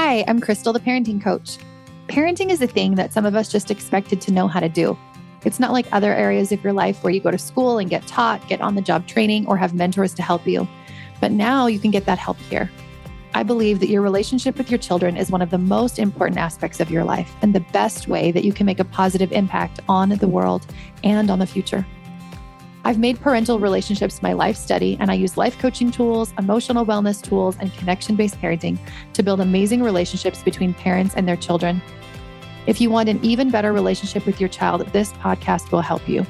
Hi, I'm Crystal, the parenting coach. Parenting is a thing that some of us just expected to know how to do. It's not like other areas of your life where you go to school and get taught, get on-the-job training, or have mentors to help you. But now you can get that help here. I believe that your relationship with your children is one of the most important aspects of your life and the best way that you can make a positive impact on the world and on the future. I've made parental relationships my life study, and I use life coaching tools, emotional wellness tools, and connection-based parenting to build amazing relationships between parents and their children. If you want an even better relationship with your child, this podcast will help you.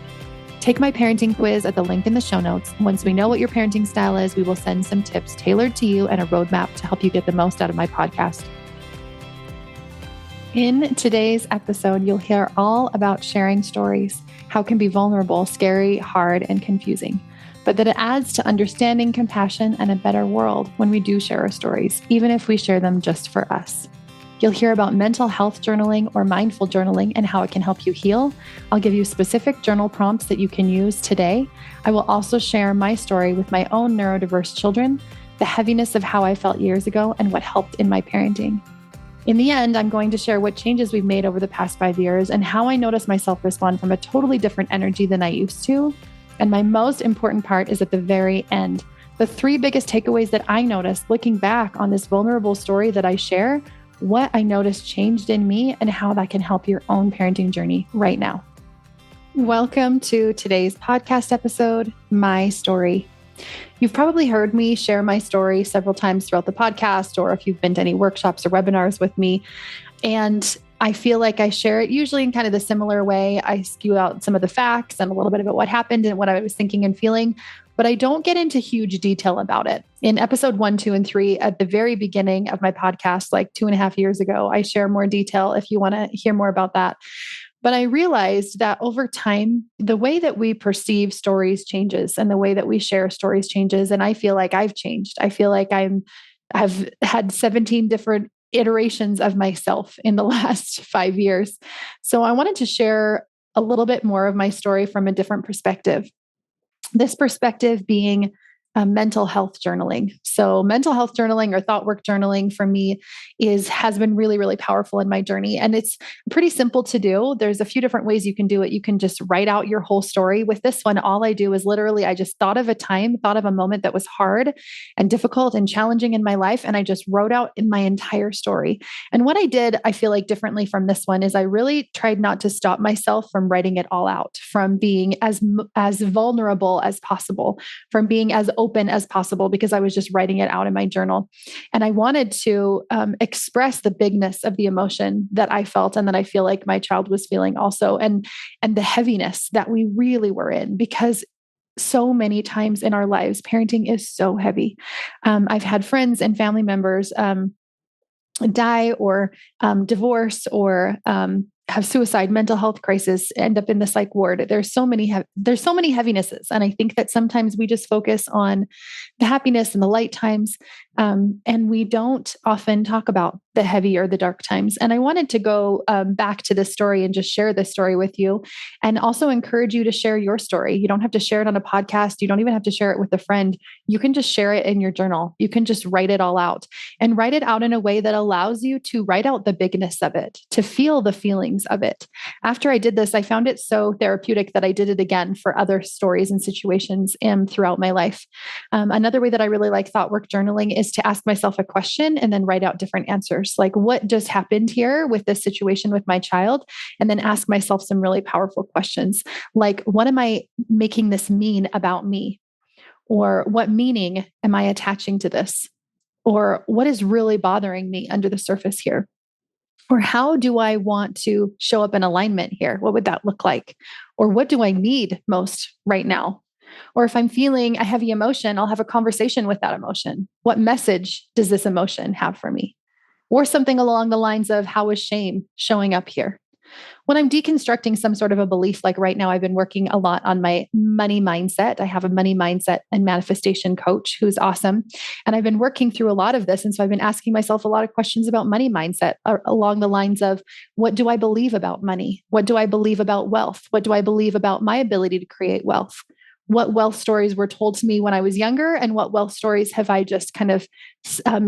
Take my parenting quiz at the link in the show notes. Once we know what your parenting style is, we will send some tips tailored to you and a roadmap to help you get the most out of my podcast. In today's episode, you'll hear all about sharing stories, how it can be vulnerable, scary, hard, and confusing, but that it adds to understanding, compassion, and a better world when we do share our stories, even if we share them just for us. You'll hear about mental health journaling or mindful journaling and how it can help you heal. I'll give you specific journal prompts that you can use today. I will also share my story with my own neurodiverse children, the heaviness of how I felt years ago, and what helped in my parenting. In the end, I'm going to share what changes we've made over the past 5 years and how I notice myself respond from a totally different energy than I used to. And my most important part is at the very end. The 3 biggest takeaways that I noticed looking back on this vulnerable story that I share, what I noticed changed in me, and how that can help your own parenting journey right now. Welcome to today's podcast episode, My Story. You've probably heard me share my story several times throughout the podcast, or if you've been to any workshops or webinars with me. And I feel like I share it usually in kind of the similar way. I spew out some of the facts and a little bit about what happened and what I was thinking and feeling, but I don't get into huge detail about it. In episode 1, 2, and 3, at the very beginning of my podcast, like 2.5 years ago, I share more detail if you want to hear more about that. But I realized that over time, the way that we perceive stories changes and the way that we share stories changes. And I feel like I've changed. I feel like I've had 17 different iterations of myself in the last 5 years. So I wanted to share a little bit more of my story from a different perspective. This perspective being mental health journaling. So mental health journaling or thought work journaling for me has been really, really powerful in my journey. And it's pretty simple to do. There's a few different ways you can do it. You can just write out your whole story. With this one, all I do is literally, I just thought of a moment that was hard and difficult and challenging in my life. And I just wrote out in my entire story. And what I did, I feel like differently from this one, is I really tried not to stop myself from writing it all out, from being as vulnerable as possible, from being as open as possible, because I was just writing it out in my journal. And I wanted to express the bigness of the emotion that I felt and that I feel like my child was feeling also, and the heaviness that we really were in, because so many times in our lives, parenting is so heavy. I've had friends and family members die or divorce or have suicide, mental health crisis, end up in the psych ward. There's so many heavinesses. And I think that sometimes we just focus on the happiness and the light times. And we don't often talk about the heavy or the dark times. And I wanted to go back to this story and just share this story with you, and also encourage you to share your story. You don't have to share it on a podcast. You don't even have to share it with a friend. You can just share it in your journal. You can just write it all out, and write it out in a way that allows you to write out the bigness of it, to feel the feelings of it. After I did this, I found it so therapeutic that I did it again for other stories and situations throughout my life. Another way that I really like thought work journaling is to ask myself a question and then write out different answers. Like, what just happened here with this situation with my child? And then ask myself some really powerful questions. Like, what am I making this mean about me? Or what meaning am I attaching to this? Or what is really bothering me under the surface here? Or how do I want to show up in alignment here? What would that look like? Or what do I need most right now? Or if I'm feeling a heavy emotion, I'll have a conversation with that emotion. What message does this emotion have for me? Or something along the lines of, how is shame showing up here? When I'm deconstructing some sort of a belief, like right now, I've been working a lot on my money mindset. I have a money mindset and manifestation coach who's awesome. And I've been working through a lot of this. And so I've been asking myself a lot of questions about money mindset along the lines of, what do I believe about money? What do I believe about wealth? What do I believe about my ability to create wealth? What wealth stories were told to me when I was younger? And what wealth stories have I just kind of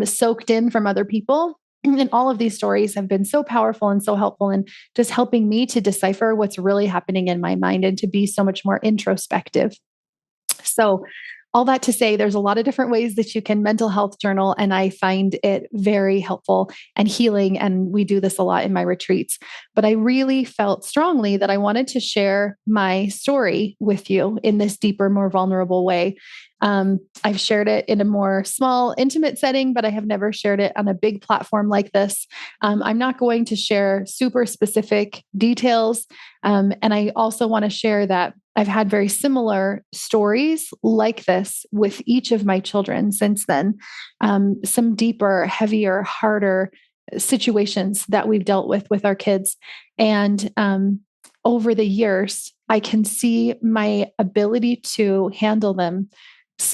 soaked in from other people? And all of these stories have been so powerful and so helpful in just helping me to decipher what's really happening in my mind and to be so much more introspective. So, all that to say, there's a lot of different ways that you can mental health journal, and I find it very helpful and healing. And we do this a lot in my retreats. But I really felt strongly that I wanted to share my story with you in this deeper, more vulnerable way. I've shared it in a more small, intimate setting, but I have never shared it on a big platform like this. I'm not going to share super specific details. And I also want to share that I've had very similar stories like this with each of my children since then. Some deeper, heavier, harder situations that we've dealt with our kids. And over the years, I can see my ability to handle them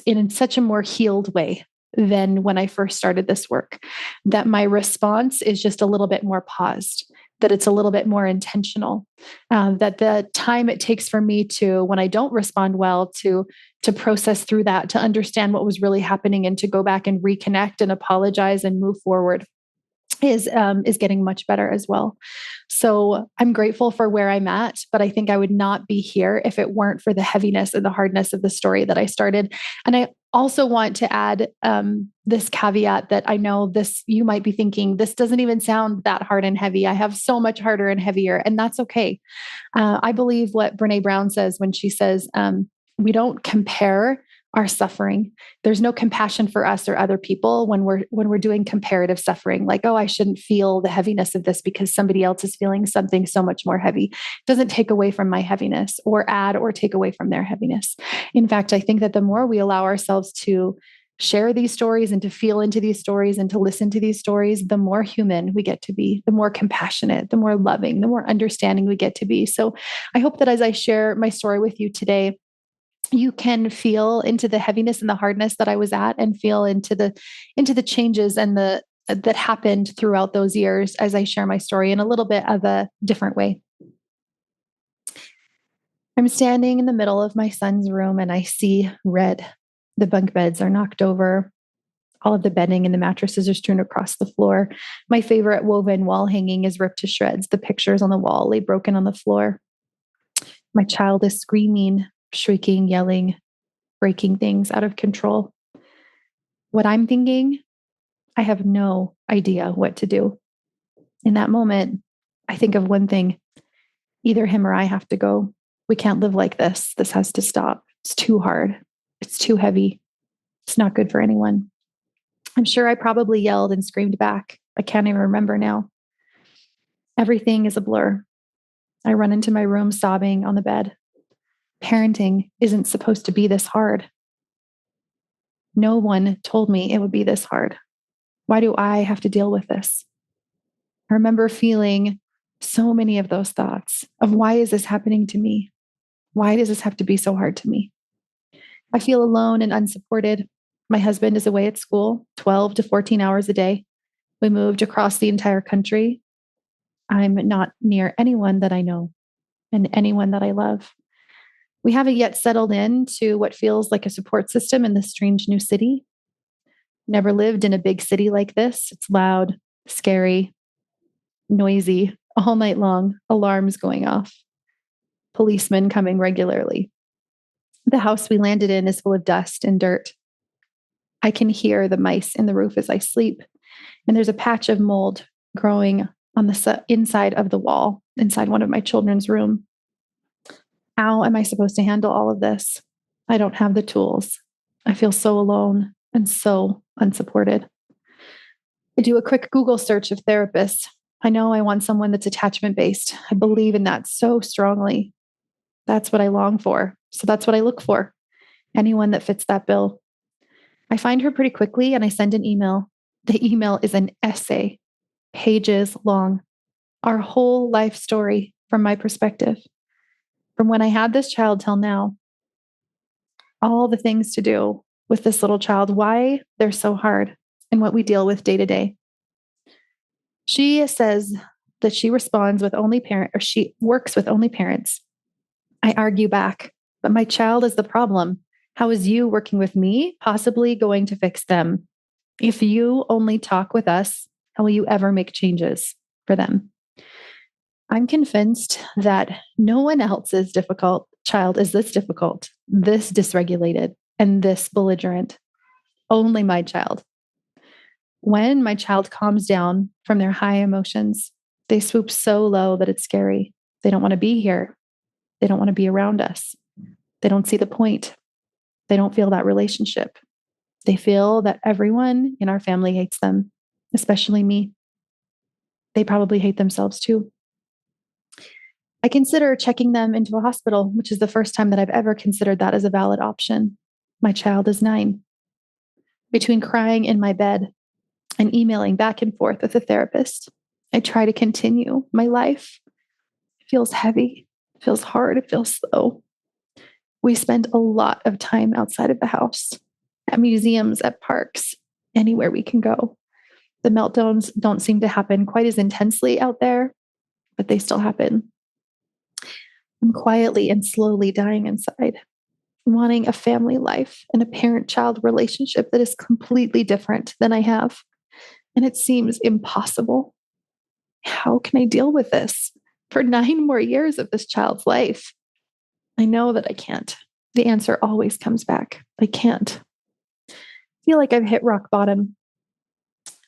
in such a more healed way than when I first started this work, that my response is just a little bit more paused, that it's a little bit more intentional, that the time it takes for me to, when I don't respond well, to process through that, to understand what was really happening and to go back and reconnect and apologize and move forward is getting much better as well. So I'm grateful for where I'm at, but I think I would not be here if it weren't for the heaviness and the hardness of the story that I started. And I also want to add this caveat that I know this, you might be thinking, this doesn't even sound that hard and heavy. I have so much harder and heavier, and that's okay. I believe what Brene Brown says when she says, we don't compare our suffering. There's no compassion for us or other people when we're doing comparative suffering. Like, oh, I shouldn't feel the heaviness of this because somebody else is feeling something so much more heavy. It doesn't take away from my heaviness or add or take away from their heaviness. In fact, I think that the more we allow ourselves to share these stories and to feel into these stories and to listen to these stories, the more human we get to be, the more compassionate, the more loving, the more understanding we get to be. So I hope that as I share my story with you today, you can feel into the heaviness and the hardness that I was at, and feel into the changes and that happened throughout those years as I share my story in a little bit of a different way. I'm standing in the middle of my son's room and I see red. The bunk beds are knocked over. All of the bedding and the mattresses are strewn across the floor. My favorite woven wall hanging is ripped to shreds. The pictures on the wall lay broken on the floor. My child is screaming, shrieking, yelling, breaking things out of control. What I'm thinking, I have no idea what to do. In that moment, I think of one thing: either him or I have to go. We can't live like this. This has to stop. It's too hard. It's too heavy. It's not good for anyone. I'm sure I probably yelled and screamed back. I can't even remember now. Everything is a blur. I run into my room sobbing on the bed. Parenting isn't supposed to be this hard. No one told me it would be this hard. Why do I have to deal with this? I remember feeling so many of those thoughts of, why is this happening to me? Why does this have to be so hard to me? I feel alone and unsupported. My husband is away at school 12 to 14 hours a day. We moved across the entire country. I'm not near anyone that I know and anyone that I love. We haven't yet settled into what feels like a support system in this strange new city. Never lived in a big city like this. It's loud, scary, noisy, all night long, alarms going off, policemen coming regularly. The house we landed in is full of dust and dirt. I can hear the mice in the roof as I sleep, and there's a patch of mold growing on the inside of the wall, inside one of my children's room. How am I supposed to handle all of this? I don't have the tools. I feel so alone and so unsupported. I do a quick Google search of therapists. I know I want someone that's attachment-based. I believe in that so strongly. That's what I long for. So that's what I look for. Anyone that fits that bill. I find her pretty quickly and I send an email. The email is an essay, pages long. Our whole life story from my perspective. From when I had this child till now. All the things to do with this little child, why they're so hard, and what we deal with day to day. She says that she responds with only she works with only parents. I argue back, but my child is the problem. How is you working with me possibly going to fix them? If you only talk with us, How will you ever make changes for them? I'm convinced that no one else's difficult child is this difficult, this dysregulated, and this belligerent. Only my child. When my child calms down from their high emotions, they swoop so low that it's scary. They don't want to be here. They don't want to be around us. They don't see the point. They don't feel that relationship. They feel that everyone in our family hates them, especially me. They probably hate themselves too. I consider checking them into a hospital, which is the first time that I've ever considered that as a valid option. My child is 9. Between crying in my bed and emailing back and forth with a therapist, I try to continue my life. It feels heavy. It feels hard. It feels slow. We spend a lot of time outside of the house, at museums, at parks, anywhere we can go. The meltdowns don't seem to happen quite as intensely out there, but they still happen. I'm quietly and slowly dying inside, wanting a family life and a parent-child relationship that is completely different than I have. And it seems impossible. How can I deal with this for 9 more years of this child's life? I know that I can't. The answer always comes back. I can't. I feel like I've hit rock bottom.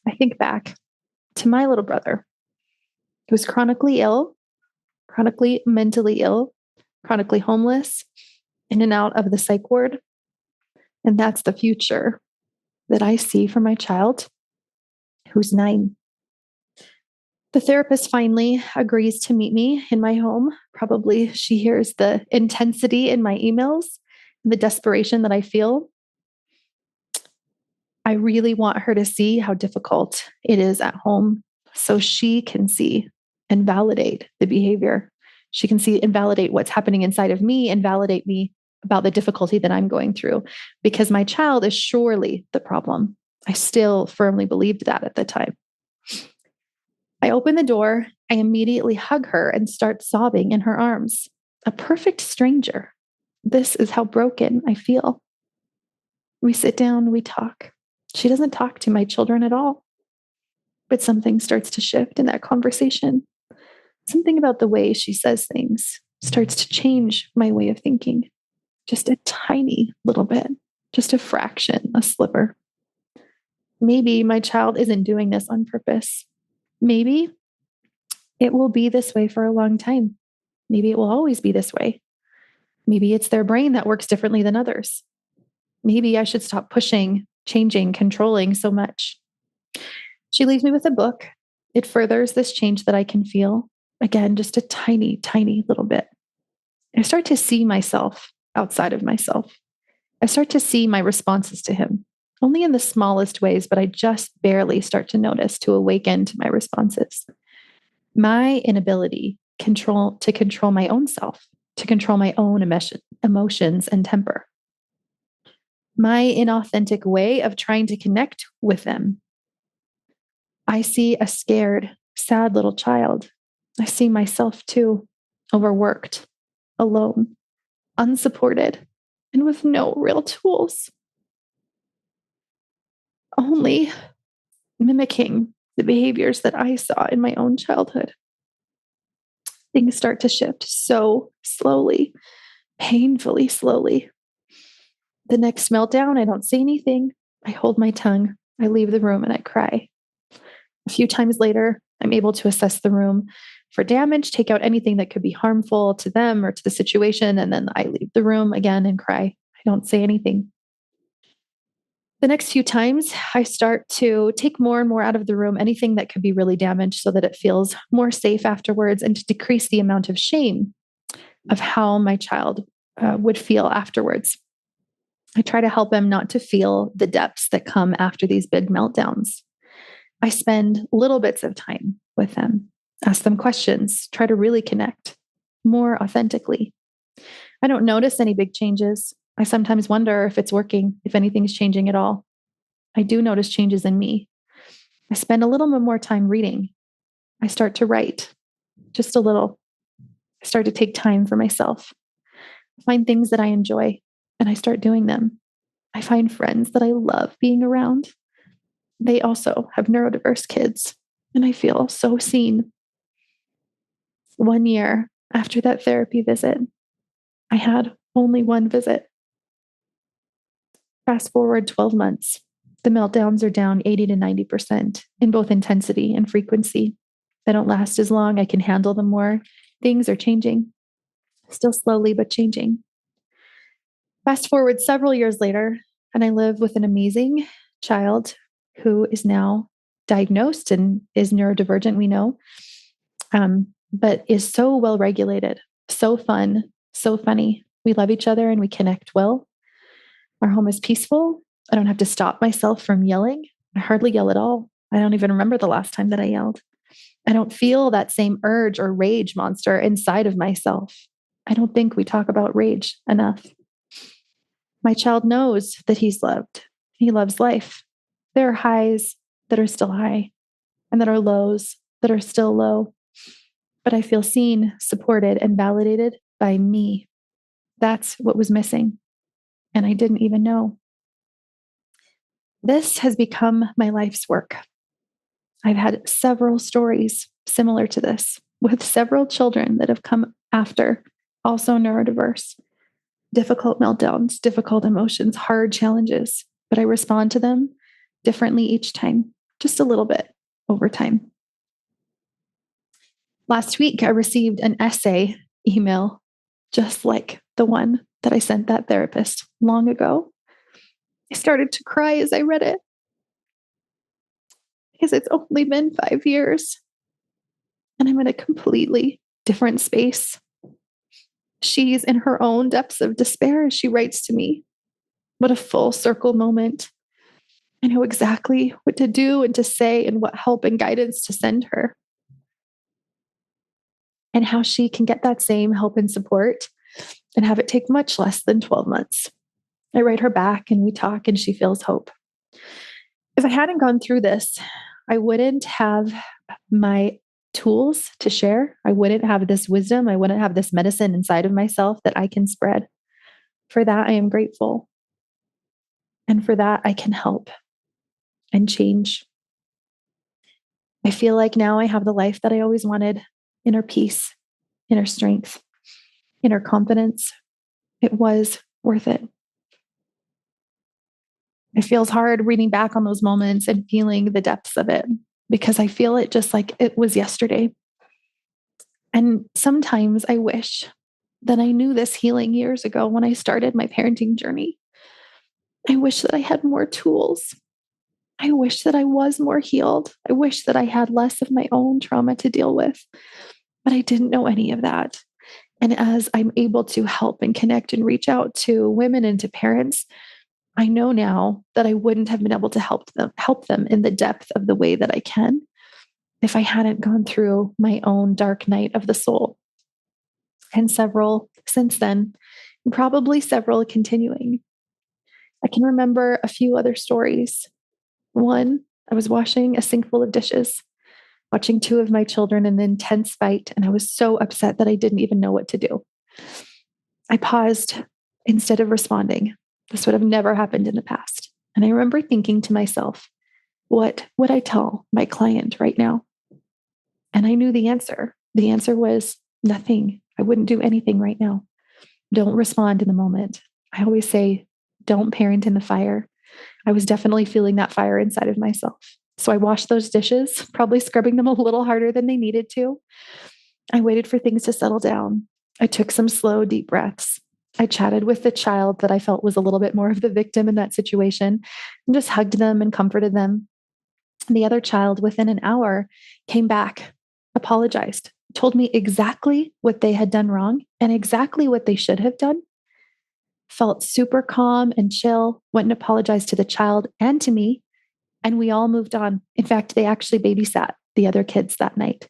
I think back to my little brother who was chronically ill, chronically mentally ill, chronically homeless, in and out of the psych ward. And that's the future that I see for my child who's 9. The therapist finally agrees to meet me in my home. Probably she hears the intensity in my emails and the desperation that I feel. I really want her to see how difficult it is at home so she can see and validate the behavior. She can see and validate what's happening inside of me and validate me about the difficulty that I'm going through because my child is surely the problem. I still firmly believed that at the time. I open the door, I immediately hug her and start sobbing in her arms. A perfect stranger. This is how broken I feel. We sit down, we talk. She doesn't talk to my children at all. But something starts to shift in that conversation. Something about the way she says things starts to change my way of thinking. Just a tiny little bit, just a fraction, a sliver. Maybe my child isn't doing this on purpose. Maybe it will be this way for a long time. Maybe it will always be this way. Maybe it's their brain that works differently than others. Maybe I should stop pushing, changing, controlling so much. She leaves me with a book. It furthers this change that I can feel. Again, just a tiny, tiny little bit. I start to see myself outside of myself. I start to see my responses to him, only in the smallest ways, but I just barely start to notice, to awaken to my responses. My inability to control my own self, to control my own emotions and temper. My inauthentic way of trying to connect with them. I see a scared, sad little child. I see myself too, overworked, alone, unsupported, and with no real tools. Only mimicking the behaviors that I saw in my own childhood. Things start to shift so slowly, painfully slowly. The next meltdown, I don't say anything. I hold my tongue. I leave the room and I cry. A few times later, I'm able to assess the room for damage, take out anything that could be harmful to them or to the situation, and then I leave the room again and cry. I don't say anything. The next few times, I start to take more and more out of the room, anything that could be really damaged so that it feels more safe afterwards and to decrease the amount of shame of how my child would feel afterwards. I try to help him not to feel the depths that come after these big meltdowns. I spend little bits of time with them, ask them questions, try to really connect more authentically. I don't notice any big changes. I sometimes wonder if it's working, if anything's changing at all. I do notice changes in me. I spend a little bit more time reading. I start to write, just a little. I start to take time for myself. I find things that I enjoy, and I start doing them. I find friends that I love being around. They also have neurodiverse kids, and I feel so seen. 1 year after that therapy visit, I had only one visit. Fast forward 12 months, the meltdowns are down 80 to 90% in both intensity and frequency. They don't last as long. I can handle them more. Things are changing, still slowly, but changing. Fast forward several years later, and I live with an amazing child who is now diagnosed and is neurodivergent, we know, but is so well regulated, so fun, so funny. We love each other and we connect well. Our home is peaceful. I don't have to stop myself from yelling. I hardly yell at all. I don't even remember the last time that I yelled. I don't feel that same urge or rage monster inside of myself. I don't think we talk about rage enough. My child knows that he's loved. He loves life. There are highs that are still high and there are lows that are still low. But I feel seen, supported, and validated by me. That's what was missing. And I didn't even know. This has become my life's work. I've had several stories similar to this with several children that have come after, also neurodiverse. Difficult meltdowns, difficult emotions, hard challenges, but I respond to them differently each time, just a little bit over time. Last week, I received an essay email just like the one that I sent that therapist long ago. I started to cry as I read it because it's only been 5 years and I'm in a completely different space. She's in her own depths of despair as she writes to me. What a full circle moment. I know exactly what to do and to say and what help and guidance to send her. And how she can get that same help and support and have it take much less than 12 months. I write her back and we talk and she feels hope. If I hadn't gone through this, I wouldn't have my tools to share. I wouldn't have this wisdom. I wouldn't have this medicine inside of myself that I can spread. For that, I am grateful. And for that, I can help and change. I feel like now I have the life that I always wanted: inner peace, inner strength, inner confidence. It was worth it. It feels hard reading back on those moments and feeling the depths of it because I feel it just like it was yesterday. And sometimes I wish that I knew this healing years ago when I started my parenting journey. I wish that I had more tools. I wish that I was more healed. I wish that I had less of my own trauma to deal with, but I didn't know any of that. And as I'm able to help and connect and reach out to women and to parents, I know now that I wouldn't have been able to help them in the depth of the way that I can if I hadn't gone through my own dark night of the soul. And several since then, and probably several continuing. I can remember a few other stories. One, I was washing a sink full of dishes, watching two of my children in an intense fight, and I was so upset that I didn't even know what to do. I paused instead of responding. This would have never happened in the past. And I remember thinking to myself, what would I tell my client right now? And I knew the answer. The answer was nothing. I wouldn't do anything right now. Don't respond in the moment. I always say, don't parent in the fire. I was definitely feeling that fire inside of myself. So I washed those dishes, probably scrubbing them a little harder than they needed to. I waited for things to settle down. I took some slow, deep breaths. I chatted with the child that I felt was a little bit more of the victim in that situation and just hugged them and comforted them. And the other child, within an hour, came back, apologized, told me exactly what they had done wrong and exactly what they should have done. Felt super calm and chill, went and apologized to the child and to me, and we all moved on. In fact, they actually babysat the other kids that night.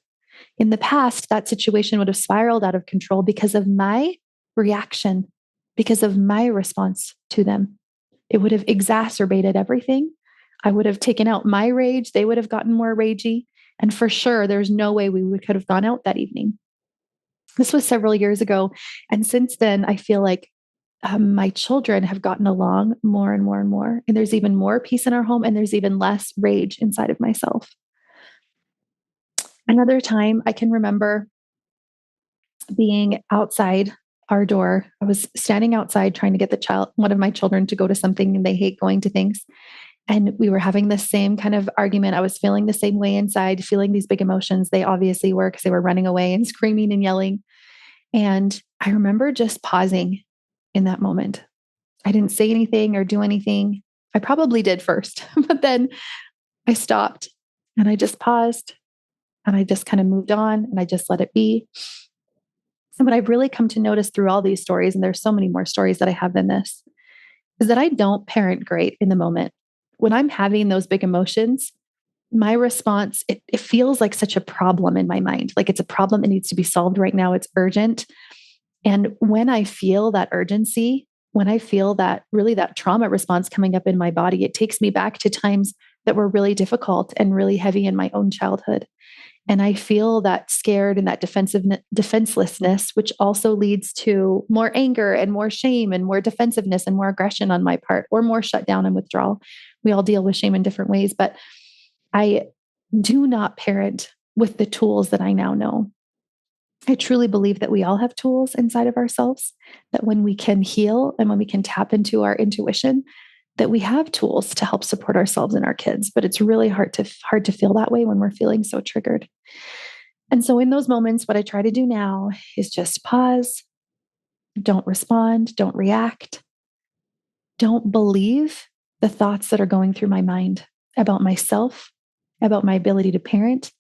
In the past, that situation would have spiraled out of control because of my reaction, because of my response to them. It would have exacerbated everything. I would have taken out my rage. They would have gotten more ragey. And for sure, there's no way we could have gone out that evening. This was several years ago. And since then, I feel like my children have gotten along more and more and more. And there's even more peace in our home, and there's even less rage inside of myself. Another time I can remember being outside our door. I was standing outside trying to get one of my children to go to something, and they hate going to things. And we were having the same kind of argument. I was feeling the same way inside, feeling these big emotions. They obviously were, because they were running away and screaming and yelling. And I remember just pausing in that moment. I didn't say anything or do anything. I probably did first, but then I stopped and I just paused and I just kind of moved on and I just let it be. And what I've really come to notice through all these stories, and there's so many more stories that I have than this, is that I don't parent great in the moment. When I'm having those big emotions, my response, it feels like such a problem in my mind. Like it's a problem that needs to be solved right now. It's urgent. And when I feel that urgency, when I feel that really that trauma response coming up in my body, it takes me back to times that were really difficult and really heavy in my own childhood. And I feel that scared and that defenselessness, which also leads to more anger and more shame and more defensiveness and more aggression on my part, or more shutdown and withdrawal. We all deal with shame in different ways, but I do not parent with the tools that I now know. I truly believe that we all have tools inside of ourselves, that when we can heal and when we can tap into our intuition, that we have tools to help support ourselves and our kids. But it's really hard to feel that way when we're feeling so triggered. And so in those moments, what I try to do now is just pause, don't respond, don't react, don't believe the thoughts that are going through my mind about myself, about my ability to parent,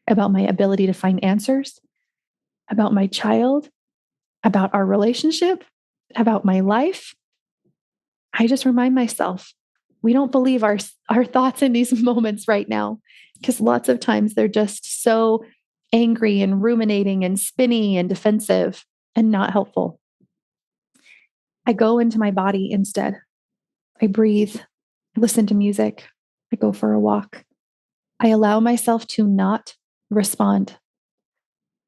about my ability to find answers, about my child, about our relationship, about my life. I just remind myself, we don't believe our thoughts in these moments right now, because lots of times they're just so angry and ruminating and spinny and defensive and not helpful. I go into my body instead. I breathe, I listen to music, I go for a walk. I allow myself to not respond.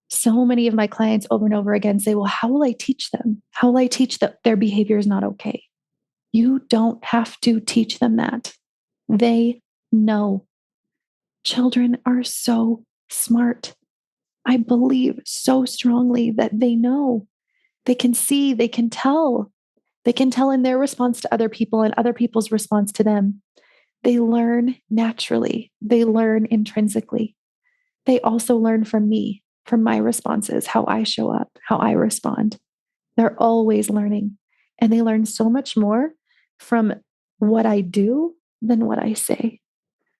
So many of my clients over and over again say, well, how will I teach them? How will I teach that their behavior is not okay? You don't have to teach them that. They know. Children are so smart. I believe so strongly that they know. They can see, they can tell. They can tell in their response to other people and other people's response to them. They learn naturally. They learn intrinsically. They also learn from me, from my responses, how I show up, how I respond. They're always learning. And they learn so much more from what I do than what I say.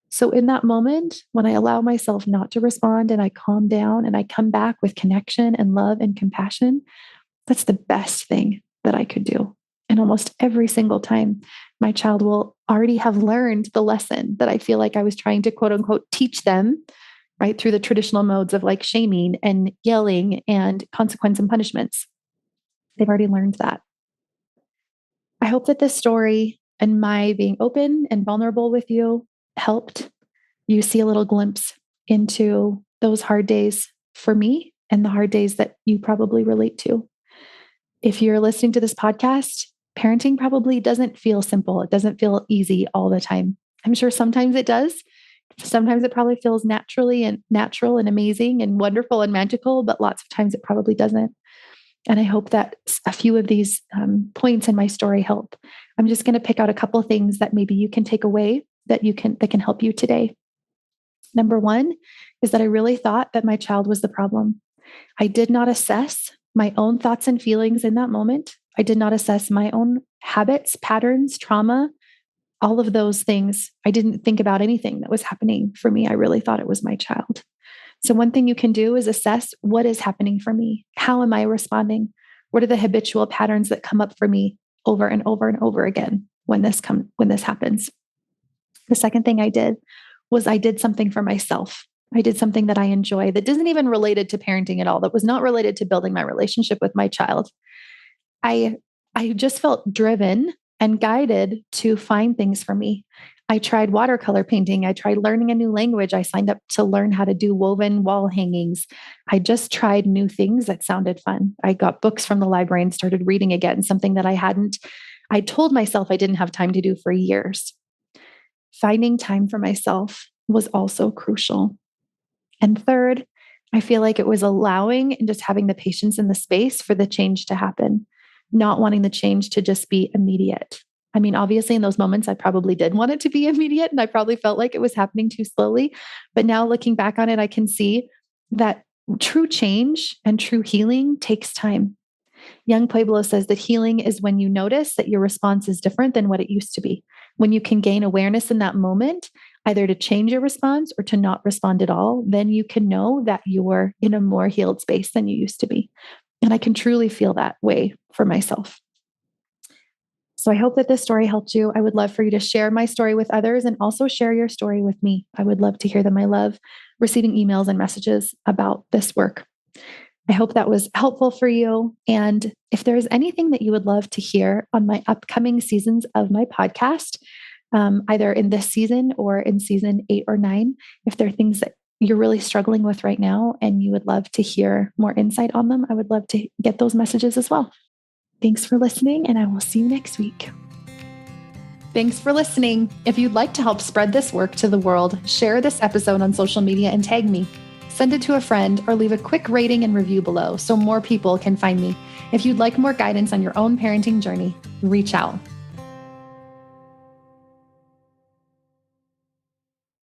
So in that moment, when I allow myself not to respond and I calm down and I come back with connection and love and compassion, that's the best thing that I could do. And almost every single time, my child will already have learned the lesson that I feel like I was trying to quote unquote teach them, right? Through the traditional modes of like shaming and yelling and consequence and punishments. They've already learned that. I hope that this story and my being open and vulnerable with you helped you see a little glimpse into those hard days for me and the hard days that you probably relate to. If you're listening to this podcast, parenting probably doesn't feel simple. It doesn't feel easy all the time. I'm sure sometimes it does. Sometimes it probably feels natural and amazing and wonderful and magical, but lots of times it probably doesn't. And I hope that a few of these points in my story help. I'm just going to pick out a couple of things that maybe you can take away that can help you today. Number one is that I really thought that my child was the problem. I did not assess my own thoughts and feelings in that moment. I did not assess my own habits, patterns, trauma, all of those things. I didn't think about anything that was happening for me. I really thought it was my child. So one thing you can do is assess what is happening for me. How am I responding? What are the habitual patterns that come up for me over and over and over again when this happens? The second thing I did was I did something for myself. I did something that I enjoy that isn't even related to parenting at all, that was not related to building my relationship with my child. I just felt driven and guided to find things for me. I tried watercolor painting. I tried learning a new language. I signed up to learn how to do woven wall hangings. I just tried new things that sounded fun. I got books from the library and started reading again, something that I told myself I didn't have time to do for years. Finding time for myself was also crucial. And third, I feel like it was allowing and just having the patience and the space for the change to happen, not wanting the change to just be immediate. I mean, obviously, in those moments, I probably did want it to be immediate, and I probably felt like it was happening too slowly. But now looking back on it, I can see that true change and true healing takes time. Young Pueblo says that healing is when you notice that your response is different than what it used to be. When you can gain awareness in that moment, either to change your response or to not respond at all, then you can know that you're in a more healed space than you used to be. And I can truly feel that way for myself. So I hope that this story helped you. I would love for you to share my story with others and also share your story with me. I would love to hear them. I love receiving emails and messages about this work. I hope that was helpful for you. And if there's anything that you would love to hear on my upcoming seasons of my podcast, either in this season or in season 8 or 9, if there are things that you're really struggling with right now and you would love to hear more insight on them, I would love to get those messages as well. Thanks for listening, and I will see you next week. Thanks for listening. If you'd like to help spread this work to the world, share this episode on social media and tag me. Send it to a friend or leave a quick rating and review below so more people can find me. If you'd like more guidance on your own parenting journey, reach out.